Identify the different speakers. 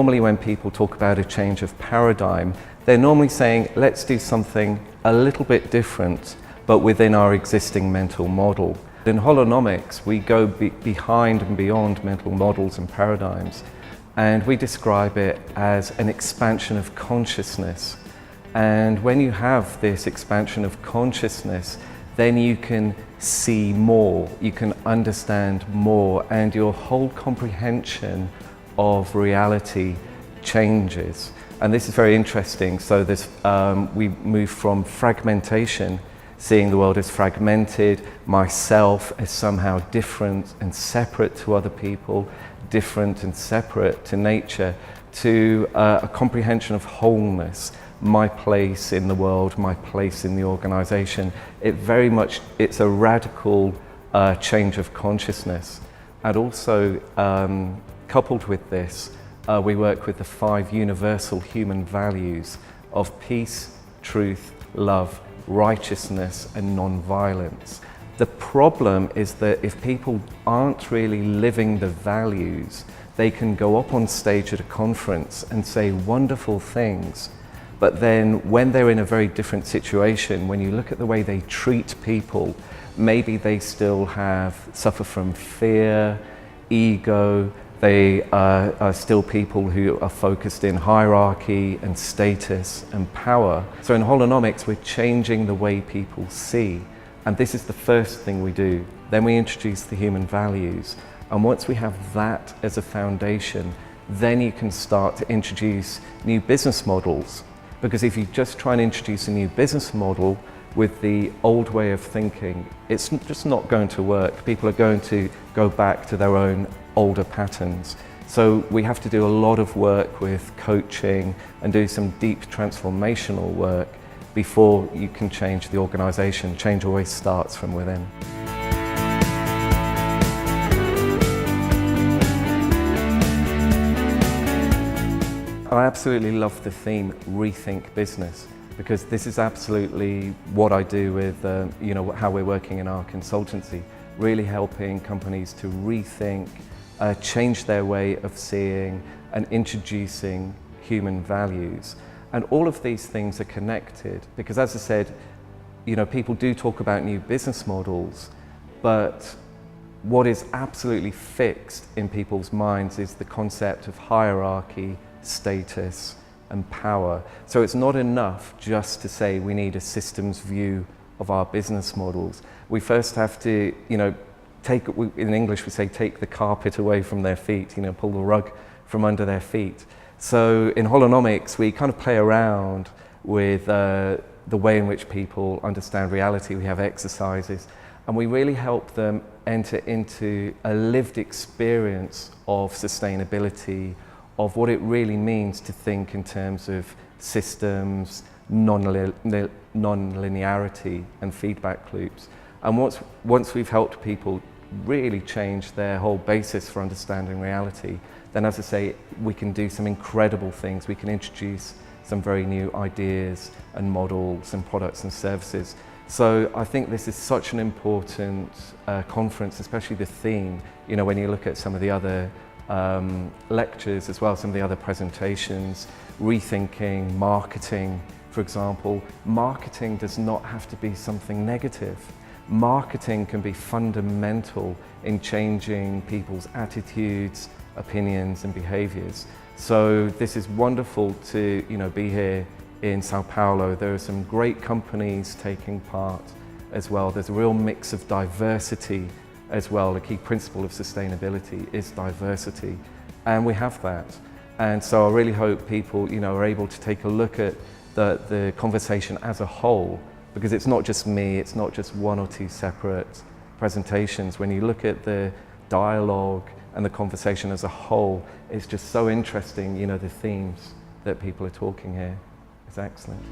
Speaker 1: normally when people talk about a change of paradigm, they're normally saying, let's do something a little bit different, but within our existing mental model. In holonomics, we go behind and beyond mental models and paradigms, and we describe it as an expansion of consciousness. And when you have this expansion of consciousness, then you can see more, you can understand more, and your whole comprehension of reality changes. And this is very interesting. So we move from fragmentation, seeing the world as fragmented, myself as somehow different and separate to other people, different and separate to nature, to a comprehension of wholeness, my place in the world, my place in the organization. It's a radical change of consciousness. And also, coupled with this, we work with the 5 universal human values of peace, truth, love, righteousness, and non-violence. The problem is that if people aren't really living the values, they can go up on stage at a conference and say wonderful things, but then when they're in a very different situation, when you look at the way they treat people, maybe they still suffer from fear, ego, they are still people who are focused in hierarchy and status and power. So in holonomics, we're changing the way people see. And this is the first thing we do. Then we introduce the human values. And once we have that as a foundation, then you can start to introduce new business models. Because if you just try and introduce a new business model with the old way of thinking, it's just not going to work. People are going to go back to their own older patterns. So we have to do a lot of work with coaching and do some deep transformational work before you can change the organization. Change always starts from within. I absolutely love the theme Rethink Business, because this is absolutely what I do with how we're working in our consultancy, really helping companies to rethink, change their way of seeing and introducing human values. And all of these things are connected because, as I said, people do talk about new business models, but what is absolutely fixed in people's minds is the concept of hierarchy, status and power. So it's not enough just to say we need a systems view of our business models. We first have to, in English we say take the carpet away from their feet, pull the rug from under their feet. So in holonomics we kind of play around with the way in which people understand reality. We have exercises and we really help them enter into a lived experience of sustainability, of what it really means to think in terms of systems, non-linearity and feedback loops. And once we've helped people really change their whole basis for understanding reality, then as I say, we can do some incredible things. We can introduce some very new ideas and models and products and services. So I think this is such an important conference, especially the theme, when you look at some of the other lectures as well, some of the other presentations, rethinking, marketing, for example. Marketing does not have to be something negative. Marketing can be fundamental in changing people's attitudes, opinions and behaviors. So this is wonderful to be here in Sao Paulo. There are some great companies taking part as well. There's a real mix of diversity as well. The key principle of sustainability is diversity, and we have that. And so I really hope people are able to take a look at the conversation as a whole, because it's not just me, it's not just one or two separate presentations. When you look at the dialogue and the conversation as a whole, it's just so interesting. The themes that people are talking here is excellent.